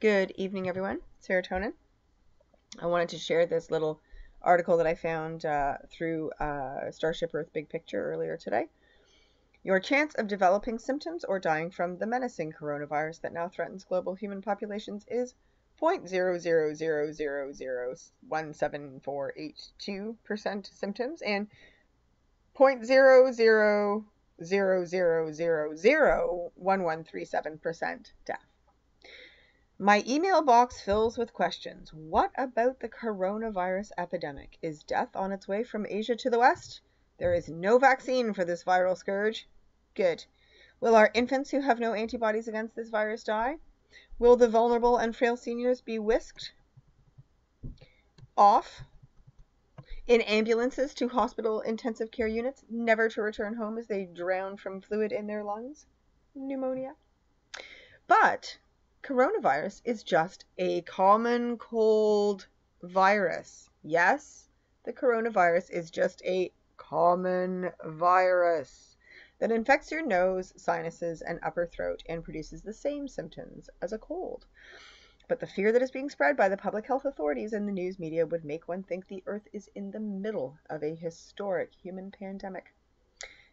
Good evening, everyone. Serotonin. I wanted to share this little article that I found through Starship Earth Big Picture earlier today. Your chance of developing symptoms or dying from the menacing coronavirus that now threatens global human populations is 0.000017482% symptoms and 0.000001137% death. My email box fills with questions. What about the coronavirus epidemic? Is death on its way from Asia to the West? There is no vaccine for this viral scourge. Good. Will our infants who have no antibodies against this virus die? Will the vulnerable and frail seniors be whisked off in ambulances to hospital intensive care units, never to return home as they drown from fluid in their lungs? Pneumonia. But coronavirus is just a common cold virus. Yes, the coronavirus is just a common virus that infects your nose, sinuses, and upper throat and produces the same symptoms as a cold. But the fear that is being spread by the public health authorities and the news media would make one think the Earth is in the middle of a historic human pandemic.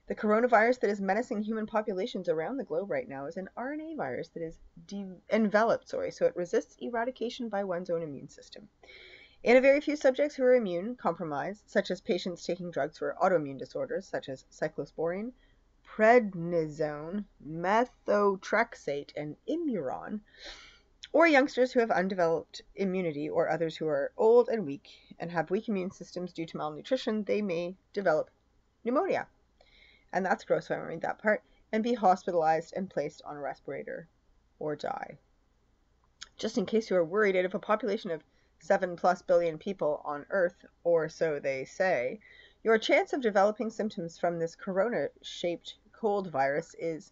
The coronavirus that is menacing human populations around the globe right now is an RNA virus that is enveloped, so it resists eradication by one's own immune system. In a very few subjects who are immune compromised, such as patients taking drugs for autoimmune disorders such as cyclosporine, prednisone, methotrexate, and Imuron, or youngsters who have undeveloped immunity, or others who are old and weak and have weak immune systems due to malnutrition, they may develop pneumonia. And that's gross when I read that part, and be hospitalized and placed on a respirator or die. Just in case you are worried, out of a population of 7+ billion people on Earth, or so they say, your chance of developing symptoms from this corona-shaped cold virus is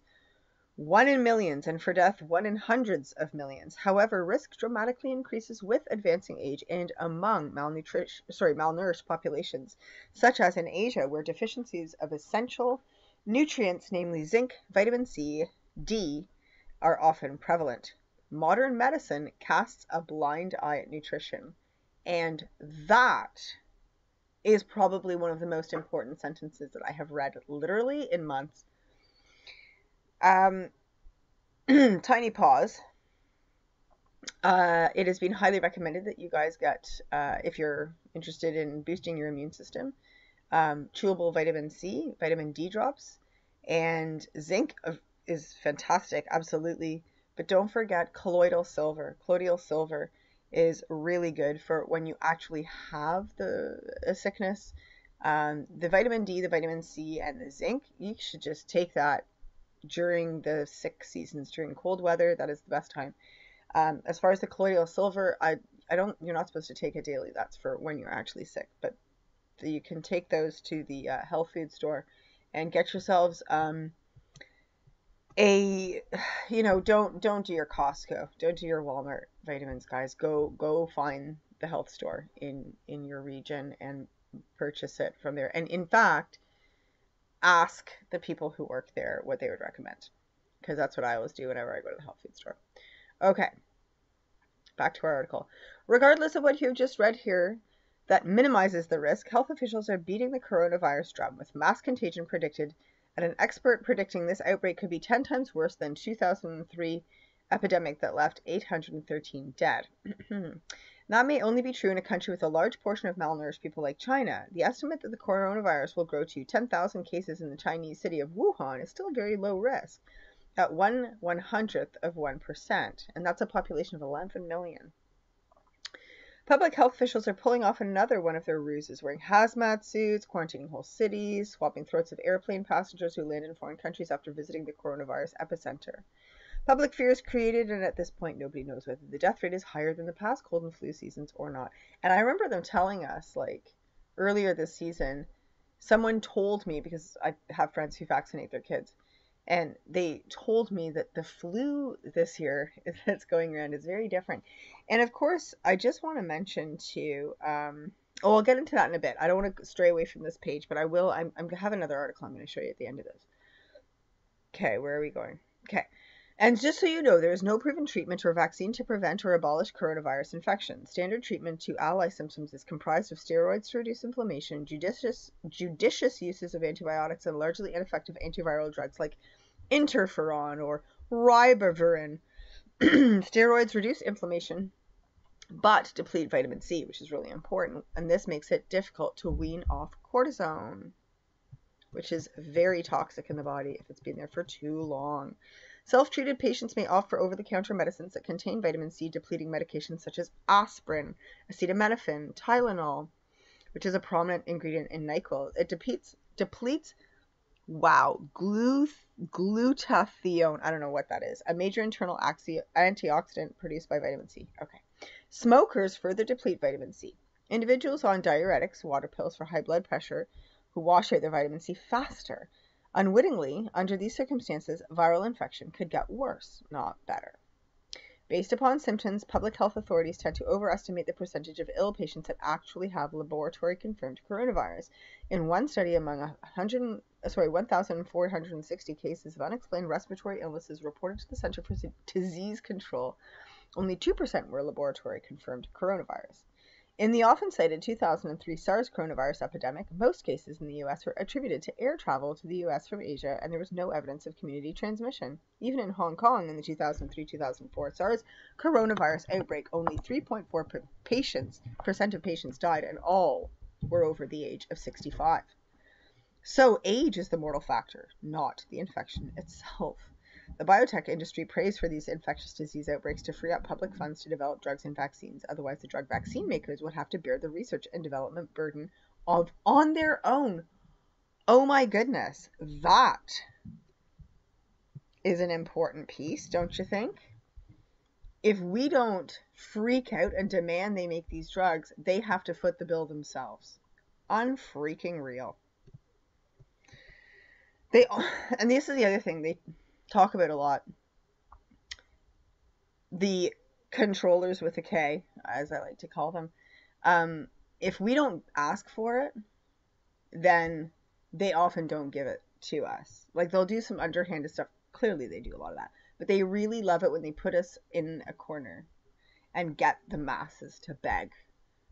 1 in millions, and for death 1 in hundreds of millions. However, risk dramatically increases with advancing age and among malnourished populations, such as in Asia, where deficiencies of essential nutrients, namely zinc, vitamin C, D, are often prevalent. Modern medicine casts a blind eye at nutrition, and that is probably one of the most important sentences that I have read literally in months. Tiny pause. It has been highly recommended that you guys get, if you're interested in boosting your immune system, chewable vitamin C, vitamin D drops, and zinc is fantastic, absolutely. But don't forget colloidal silver. Colloidal silver is really good for when you actually have a sickness. The vitamin D, the vitamin C, and the zinc, you should just take that during the sick seasons, during cold weather. That is the best time. As far as the colloidal silver, you're not supposed to take it daily. That's for when you're actually sick. But you can take those to the health food store and get yourselves don't do your Costco, don't do your Walmart vitamins, guys. Go find the health store in your region and purchase it from there. And in fact, ask the people who work there what they would recommend, because that's what I always do whenever I go to the health food store. Okay, back to our article. Regardless of what you've just read here that minimizes the risk, health officials are beating the coronavirus drum, with mass contagion predicted, and an expert predicting this outbreak could be 10 times worse than 2003 epidemic that left 813 dead. That may only be true in a country with a large portion of malnourished people like China. The estimate that the coronavirus will grow to 10,000 cases in the Chinese city of Wuhan is still very low risk, at 1/100th of 1%, and that's a population of 11 million. Public health officials are pulling off another one of their ruses, wearing hazmat suits, quarantining whole cities, swapping throats of airplane passengers who land in foreign countries after visiting the coronavirus epicenter. Public fear is created, and at this point, nobody knows whether the death rate is higher than the past cold and flu seasons or not. And I remember them telling us, like, earlier this season, someone told me, because I have friends who vaccinate their kids, and they told me that the flu this year that's going around is very different. And of course, I just want to mention too, I'll get into that in a bit. I don't want to stray away from this page, but I will. I have another article I'm going to show you at the end of this. Okay, where are we going? Okay. And just so you know, there is no proven treatment or vaccine to prevent or abolish coronavirus infection. Standard treatment to ally symptoms is comprised of steroids to reduce inflammation, judicious uses of antibiotics, and largely ineffective antiviral drugs like interferon or ribavirin. Steroids reduce inflammation but deplete vitamin C, which is really important, and this makes it difficult to wean off cortisone, which is very toxic in the body if it's been there for too long. Self-treated patients may opt for over-the-counter medicines that contain vitamin C depleting medications such as aspirin, acetaminophen, Tylenol, which is a prominent ingredient in NyQuil. It depletes glutathione, I don't know what that is, a major internal antioxidant produced by vitamin C. Okay. Smokers further deplete vitamin C. Individuals on diuretics, water pills for high blood pressure, who wash out their vitamin C faster. Unwittingly, under these circumstances, viral infection could get worse, not better. Based upon symptoms, public health authorities tend to overestimate the percentage of ill patients that actually have laboratory-confirmed coronavirus. In one study, among 1,460 cases of unexplained respiratory illnesses reported to the Center for Disease Control, only 2% were laboratory-confirmed coronavirus. In the often cited 2003 SARS coronavirus epidemic, most cases in the U.S. were attributed to air travel to the U.S. from Asia, and there was no evidence of community transmission. Even in Hong Kong in the 2003-2004 SARS coronavirus outbreak, only 3.4% of patients died, and all were over the age of 65. So age is the mortal factor, not the infection itself. The biotech industry prays for these infectious disease outbreaks to free up public funds to develop drugs and vaccines. Otherwise, the drug vaccine makers would have to bear the research and development burden on their own. Oh my goodness, that is an important piece, don't you think? If we don't freak out and demand they make these drugs, they have to foot the bill themselves. Unfreaking real. And this is the other thing they talk about a lot. The controllers with a K, as I like to call them, if we don't ask for it, then they often don't give it to us. Like, they'll do some underhanded stuff. Clearly they do a lot of that. But they really love it when they put us in a corner and get the masses to beg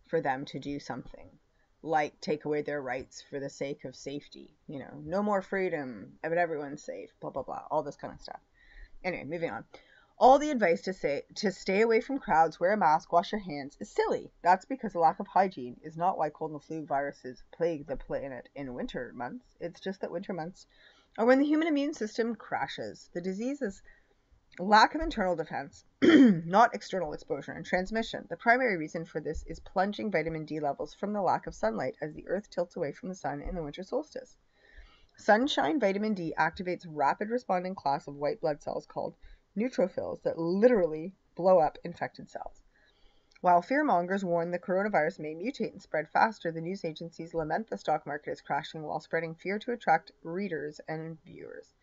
for them to do something. Like take away their rights for the sake of safety. You know, no more freedom, but everyone's safe, blah, blah, blah. All this kind of stuff. Anyway, moving on. All the advice to stay away from crowds, wear a mask, wash your hands is silly. That's because the lack of hygiene is not why cold and flu viruses plague the planet in winter months. It's just that winter months are when the human immune system crashes. The disease is lack of internal defense, not external exposure and transmission. The primary reason for this is plunging vitamin D levels from the lack of sunlight as the earth tilts away from the sun in the winter solstice. Sunshine vitamin D activates rapid responding class of white blood cells called neutrophils that literally blow up infected cells. While fearmongers warn the coronavirus may mutate and spread faster, the news agencies lament the stock market is crashing while spreading fear to attract readers and viewers.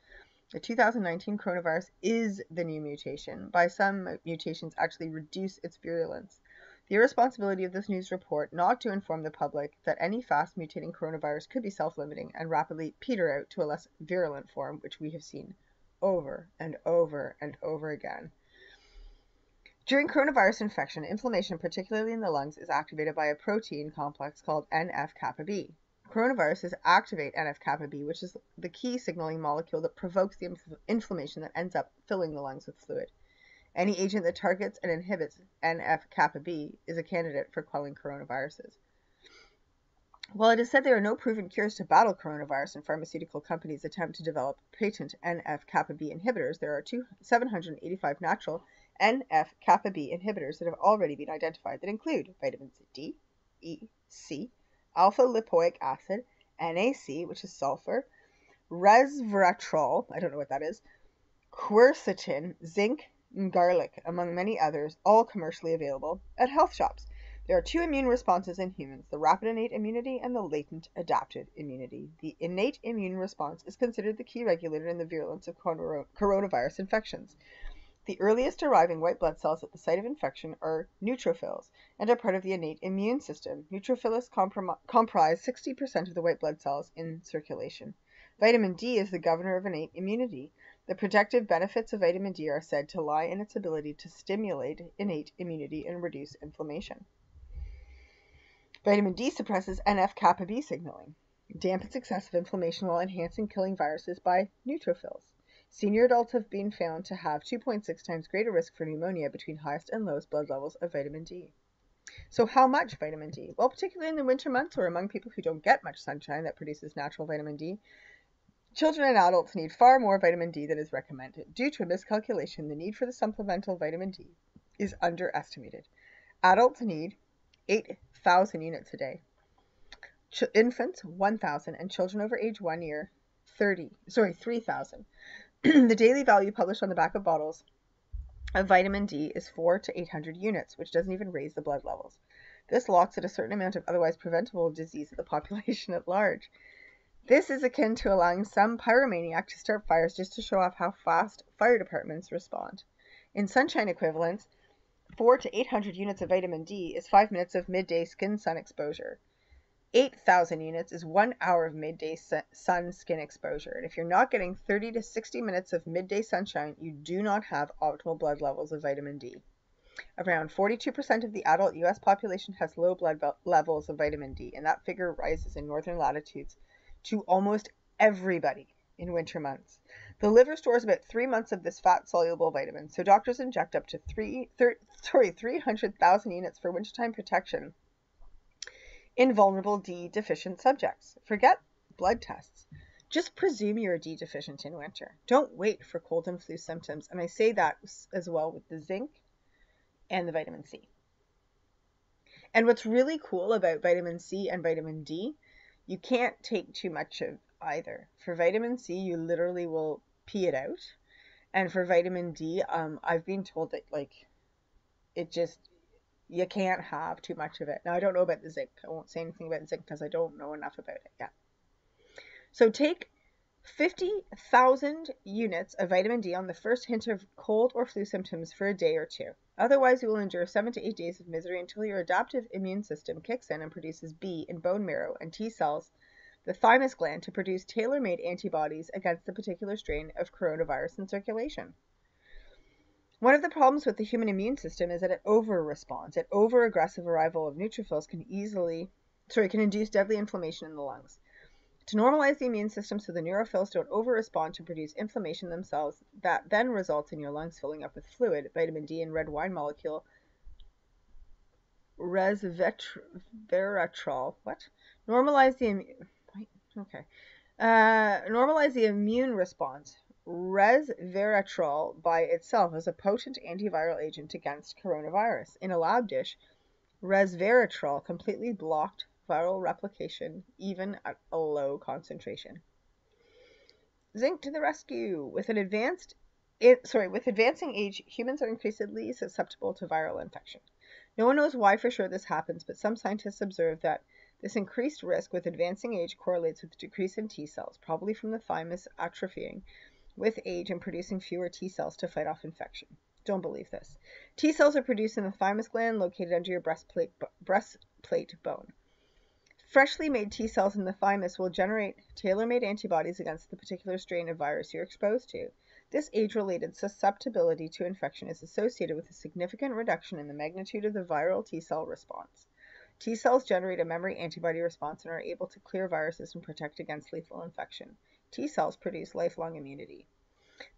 The 2019 coronavirus is the new mutation. By some mutations actually reduce its virulence. The irresponsibility of this news report not to inform the public that any fast mutating coronavirus could be self-limiting and rapidly peter out to a less virulent form, which we have seen over and over and over again. During coronavirus infection, inflammation, particularly in the lungs, is activated by a protein complex called NF-kappa B. Coronaviruses activate NF-kappa B, which is the key signaling molecule that provokes the inflammation that ends up filling the lungs with fluid. Any agent that targets and inhibits NF-kappa B is a candidate for quelling coronaviruses. While it is said there are no proven cures to battle coronavirus and pharmaceutical companies attempt to develop patent NF-kappa B inhibitors, there are 785 natural NF-kappa B inhibitors that have already been identified that include vitamins D, E, C, alpha-lipoic acid, NAC, which is sulfur, resveratrol, I don't know what that is, quercetin, zinc, and garlic, among many others, all commercially available at health shops. There are two immune responses in humans, the rapid innate immunity and the latent adaptive immunity. The innate immune response is considered the key regulator in the virulence of coronavirus infections. The earliest arriving white blood cells at the site of infection are neutrophils and are part of the innate immune system. Neutrophils comprise 60% of the white blood cells in circulation. Vitamin D is the governor of innate immunity. The protective benefits of vitamin D are said to lie in its ability to stimulate innate immunity and reduce inflammation. Vitamin D suppresses NF-kappa B signaling, dampens excessive inflammation while enhancing killing viruses by neutrophils. Senior adults have been found to have 2.6 times greater risk for pneumonia between highest and lowest blood levels of vitamin D. So how much vitamin D? Well, particularly in the winter months or among people who don't get much sunshine that produces natural vitamin D, children and adults need far more vitamin D than is recommended. Due to a miscalculation, the need for the supplemental vitamin D is underestimated. Adults need 8,000 units a day. Infants, 1,000, and children over age 1 year, 3,000. The daily value published on the back of bottles of vitamin D is 400 to 800 units, which doesn't even raise the blood levels. This locks at a certain amount of otherwise preventable disease of the population at large. This is akin to allowing some pyromaniac to start fires just to show off how fast fire departments respond. In sunshine equivalents, 400 to 800 units of vitamin D is 5 minutes of midday skin sun exposure. 8,000 units is 1 hour of midday sun skin exposure. And if you're not getting 30 to 60 minutes of midday sunshine, you do not have optimal blood levels of vitamin D. Around 42% of the adult U.S. population has low blood levels of vitamin D, and that figure rises in northern latitudes to almost everybody in winter months. The liver stores about 3 months of this fat-soluble vitamin, so doctors inject up to 300,000 units for wintertime protection in vulnerable D deficient subjects. Forget blood tests. Just presume you're D deficient in winter. Don't wait for cold and flu symptoms. And I say that as well with the zinc and the vitamin C. And what's really cool about vitamin C and vitamin D, you can't take too much of either. For vitamin C, you literally will pee it out. And for vitamin D, I've been told that you can't have too much of it. Now, I don't know about the zinc. I won't say anything about zinc because I don't know enough about it yet. So take 50,000 units of vitamin D on the first hint of cold or flu symptoms for a day or two. Otherwise, you will endure 7 to 8 days of misery until your adaptive immune system kicks in and produces B in bone marrow and T cells, the thymus gland, to produce tailor-made antibodies against the particular strain of coronavirus in circulation. One of the problems with the human immune system is that it over-responds. An over-aggressive arrival of neutrophils can induce deadly inflammation in the lungs. To normalize the immune system so the neutrophils don't over-respond to produce inflammation themselves, that then results in your lungs filling up with fluid, vitamin D and red wine molecule resveratrol. Normalize the immune response. Resveratrol by itself is a potent antiviral agent against coronavirus. In a lab dish, resveratrol completely blocked viral replication, even at a low concentration. Zinc to the rescue. With advancing age, humans are increasingly susceptible to viral infection. No one knows why for sure this happens, but some scientists observe that this increased risk with advancing age correlates with a decrease in T cells, probably from the thymus atrophying with age and producing fewer T cells to fight off infection. Don't believe this. T cells are produced in the thymus gland located under your breastplate bone. Freshly made T cells in the thymus will generate tailor-made antibodies against the particular strain of virus you're exposed to. This age-related susceptibility to infection is associated with a significant reduction in the magnitude of the viral T cell response. T cells generate a memory antibody response and are able to clear viruses and protect against lethal infection. T cells produce lifelong immunity.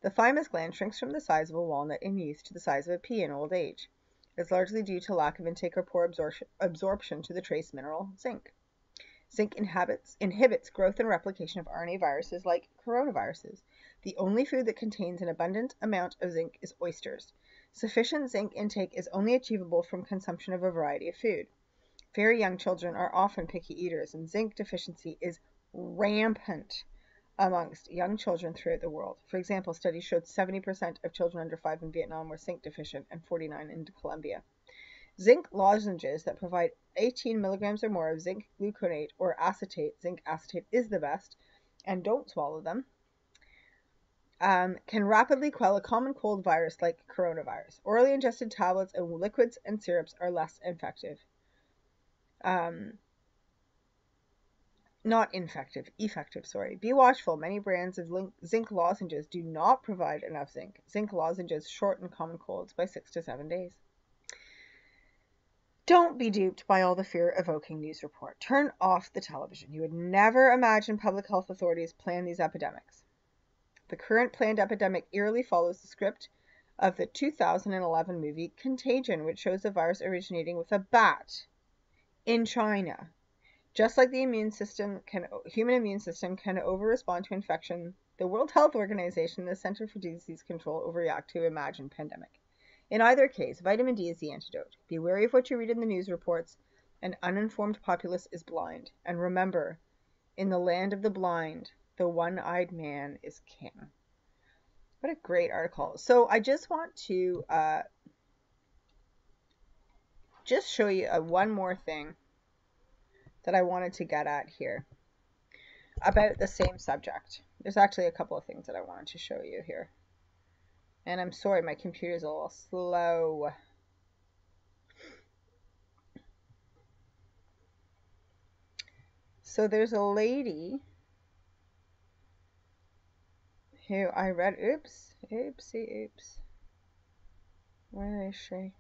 The thymus gland shrinks from the size of a walnut in youth to the size of a pea in old age. It's largely due to lack of intake or poor absorption to the trace mineral zinc. Zinc inhibits growth and replication of RNA viruses like coronaviruses. The only food that contains an abundant amount of zinc is oysters. Sufficient zinc intake is only achievable from consumption of a variety of food. Very young children are often picky eaters, and zinc deficiency is rampant amongst young children throughout the world. For example, studies showed 70% of children under 5 in Vietnam were zinc deficient and 49% in Colombia. Zinc lozenges that provide 18 milligrams or more of zinc gluconate or acetate, zinc acetate is the best, and don't swallow them, can rapidly quell a common cold virus like coronavirus. Orally ingested tablets and liquids and syrups are less effective. not infective, effective, sorry. Be watchful. Many brands of zinc lozenges do not provide enough zinc. Zinc lozenges shorten common colds by 6 to 7 days. Don't be duped by all the fear-evoking news report. Turn off the television. You would never imagine public health authorities plan these epidemics. The current planned epidemic eerily follows the script of the 2011 movie Contagion, which shows the virus originating with a bat in China. Just like the human immune system can over-respond to infection, the World Health Organization, the Center for Disease Control, overreact to imagined pandemic. In either case, vitamin D is the antidote. Be wary of what you read in the news reports. An uninformed populace is blind. And remember, in the land of the blind, the one-eyed man is king. What a great article. So I just want to just show you one more thing that I wanted to get at here about the same subject. There's actually a couple of things that I wanted to show you here. And I'm sorry, my computer's a little slow. So there's a lady who I read, oops. Where is she?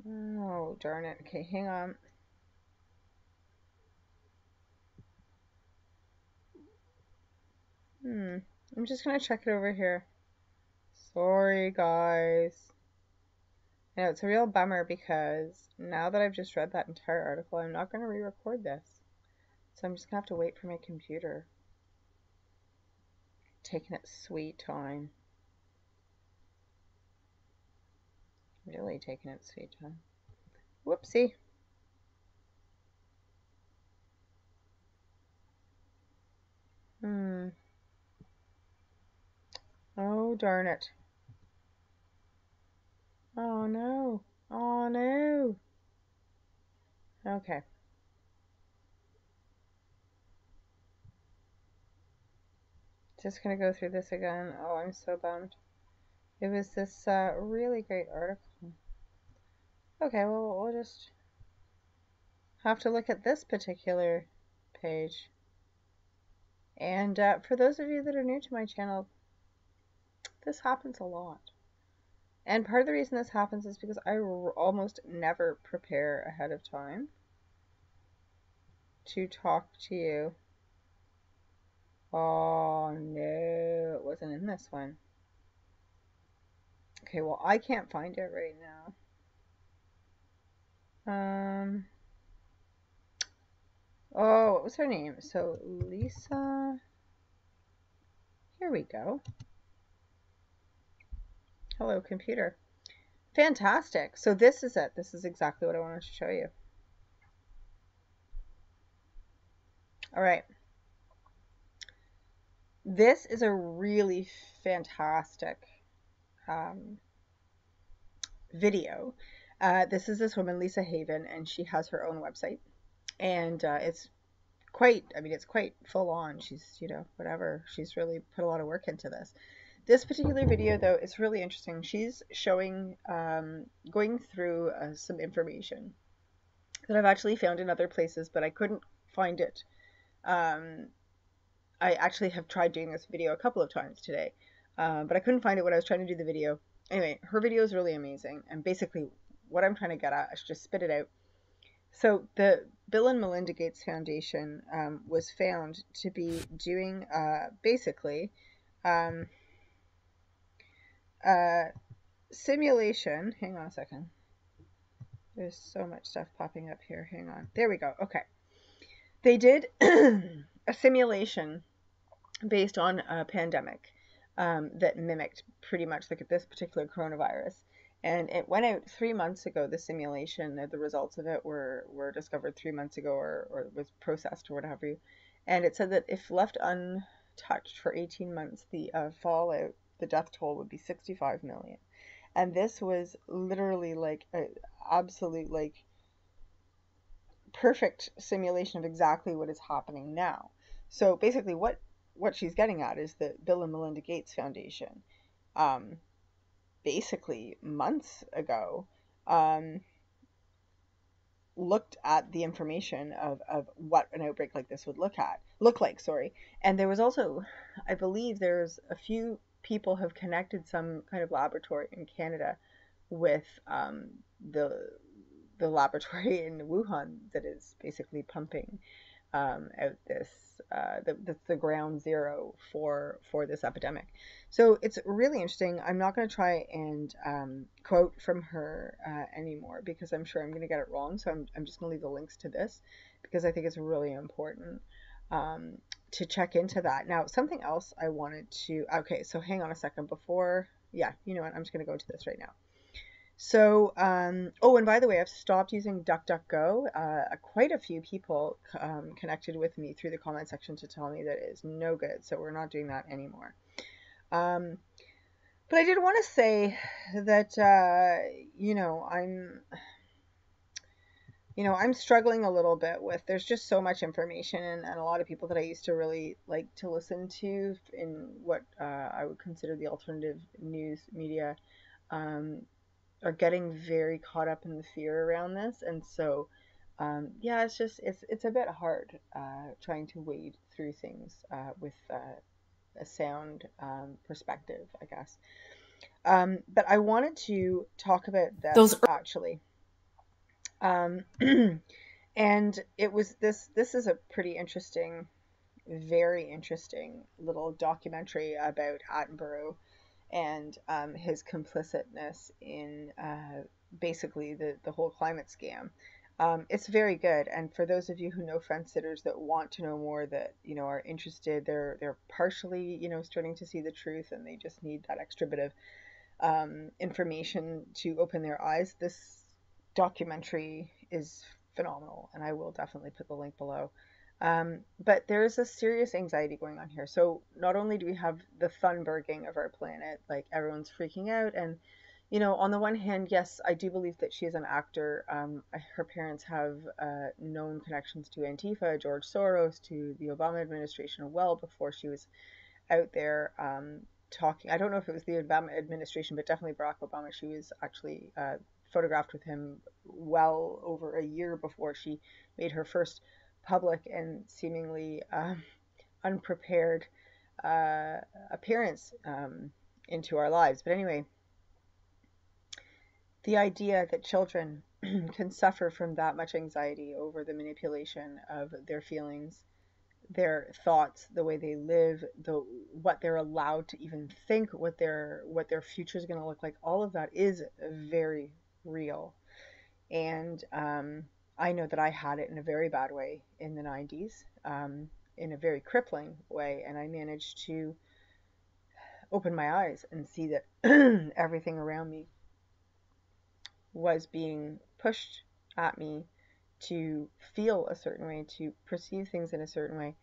Oh, darn it. Okay, hang on. I'm just going to check it over here. Sorry, guys. No, it's a real bummer because now that I've just read that entire article, I'm not going to re-record this. So I'm just going to have to wait for my computer. Taking its sweet time. Really taking its sweet time. Whoopsie. Oh, darn it. Oh, no. Oh, no. Okay. Just gonna go through this again. Oh, I'm so bummed. It was this really great article. Okay, well, we'll just have to look at this particular page. And for those of you that are new to my channel, this happens a lot. And part of the reason this happens is because I almost never prepare ahead of time to talk to you. Oh, no, it wasn't in this one. Okay, well, I can't find it right now. Oh, what was her name? So, Lisa. Here we go. Hello, computer. Fantastic. So this is it. This is exactly what I wanted to show you. All right. This is a really fantastic video. This is this woman, Lisa Haven, and she has her own website. And it's quite full on. She's, whatever. She's really put a lot of work into this. This particular video, though, is really interesting. She's showing, going through some information that I've actually found in other places, but I couldn't find it. I actually have tried doing this video a couple of times today, but I couldn't find it when I was trying to do the video. Anyway, her video is really amazing, and basically what I'm trying to get at, I should just spit it out. So the Bill and Melinda Gates Foundation was found to be doing basically simulation. Hang on a second. There's so much stuff popping up here. Hang on. There we go. Okay. They did a simulation based on a pandemic that mimicked pretty much like this particular coronavirus. And it went out 3 months ago, the simulation. The results of it were discovered 3 months ago or was processed or whatever you. And it said that if left untouched for 18 months, the fallout, the death toll would be 65 million. And this was literally like an absolute like perfect simulation of exactly what is happening now. So basically what she's getting at is the Bill and Melinda Gates Foundation basically months ago looked at the information of what an outbreak like this would look like, sorry. And there was also, I believe there's a few people have connected some kind of laboratory in Canada with the the laboratory in Wuhan that is basically pumping out this that's the ground zero for this epidemic. So it's really interesting. I'm not going to try and quote from her anymore because I'm sure I'm going to get it wrong. So I'm just going to leave the links to this because I think it's really important to check into that. Now, something else I wanted to. Okay, so hang on a second before. Yeah, you know what? I'm just going to go into this right now. So, oh, and by the way, I've stopped using DuckDuckGo. Quite a few people connected with me through the comment section to tell me that it is no good, so we're not doing that anymore. Um, but I did want to say that, I'm struggling a little bit with, there's just so much information and a lot of people that I used to really like to listen to in what I would consider the alternative news media. Um, are getting very caught up in the fear around this, and so yeah, it's a bit hard trying to wade through things with a sound perspective, I guess. But I wanted to talk about this actually, um, and it was this. This is a pretty interesting, very interesting little documentary about Attenborough and his complicitness in basically the whole climate scam. It's very good, and for those of you who know fence sitters that want to know more, that are interested, they're partially starting to see the truth, and they just need that extra bit of information to open their eyes. This documentary is phenomenal, and I will definitely put the link below. But there is a serious anxiety going on here. So not only do we have the Thunberging of our planet, like everyone's freaking out, and on the one hand, yes, I do believe that she is an actor. Her parents have known connections to Antifa, George Soros, to the Obama administration well before she was out there talking. I don't know if it was the Obama administration, but definitely Barack Obama. She was actually photographed with him well over a year before she made her first public and seemingly unprepared appearance into our lives. But anyway, the idea that children can suffer from that much anxiety over the manipulation of their feelings, their thoughts, the way they live, what they're allowed to even think, what their future is going to look like, all of that is very real. And I know that I had it in a very bad way in the 90s, in a very crippling way, and I managed to open my eyes and see that everything around me was being pushed at me to feel a certain way, to perceive things in a certain way.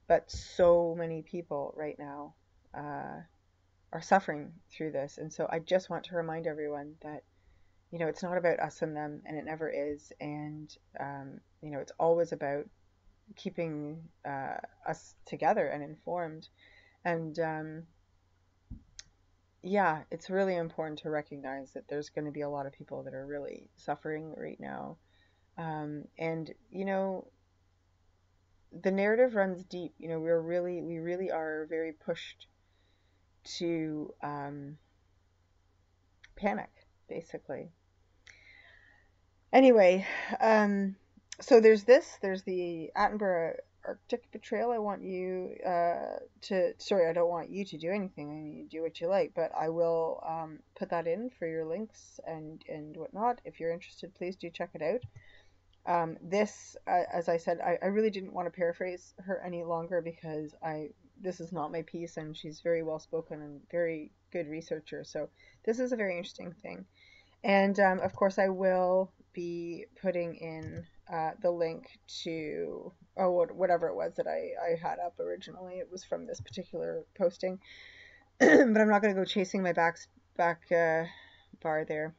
But so many people right now are suffering through this. And so I just want to remind everyone that, it's not about us and them, and it never is. And, it's always about keeping us together and informed. And, yeah, it's really important to recognize that there's going to be a lot of people that are really suffering right now. And, the narrative runs deep. We really are very pushed to panic, basically. Anyway, so there's the Attenborough Arctic Betrayal. I want you sorry, I don't want you to do anything. I mean, you do what you like, but I will put that in for your links and whatnot. If you're interested, please do check it out. This, as I said, I really didn't want to paraphrase her any longer because this is not my piece, and she's very well spoken and very good researcher. So this is a very interesting thing. And of course, I will be putting in the link to whatever it was that I had up originally. It was from this particular posting, but I'm not going to go chasing my back bar there.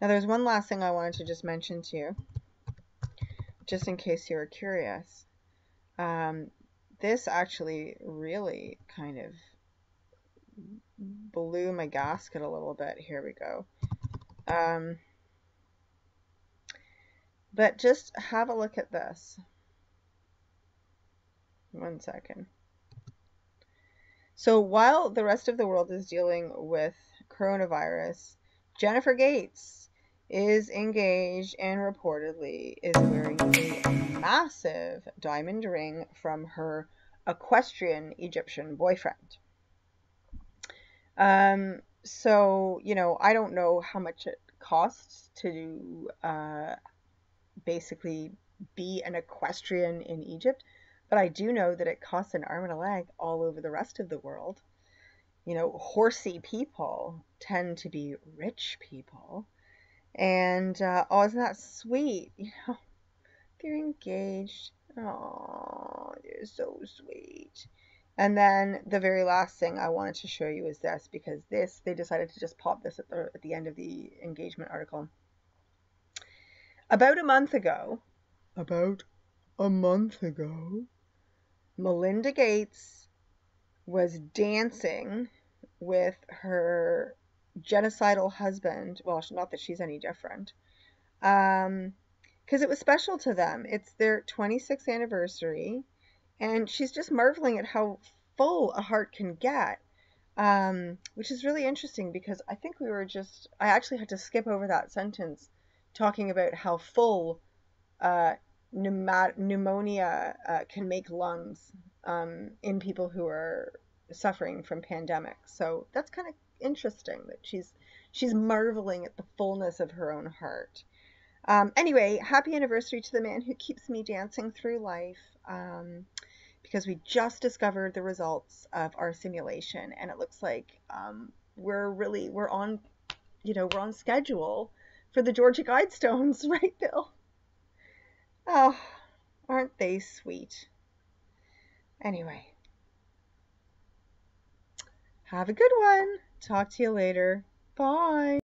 Now, there's one last thing I wanted to just mention to you, just in case you were curious. This actually really kind of blew my gasket a little bit. Here we go. But just have a look at this. 1 second. So while the rest of the world is dealing with coronavirus, Jennifer Gates is engaged and reportedly is wearing a massive diamond ring from her equestrian Egyptian boyfriend. So, I don't know how much it costs to basically be an equestrian in Egypt, but I do know that it costs an arm and a leg all over the rest of the world. Horsey people tend to be rich people. And, oh, isn't that sweet? They're engaged. Oh, they're so sweet. And then the very last thing I wanted to show you is this, because they decided to just pop this at the end of the engagement article. About a month ago, Melinda Gates was dancing with her genocidal husband. Well, not that she's any different. Because it was special to them. It's their 26th anniversary, and she's just marveling at how full a heart can get, which is really interesting because I think I actually had to skip over that sentence talking about how full pneumonia can make lungs in people who are suffering from pandemics. So that's kind of interesting that she's marveling at the fullness of her own heart. Anyway, happy anniversary to the man who keeps me dancing through life. Because we just discovered the results of our simulation, and it looks like we're on schedule for the Georgia Guidestones, right, Bill? Oh, aren't they sweet? Anyway, have a good one. Talk to you later. Bye.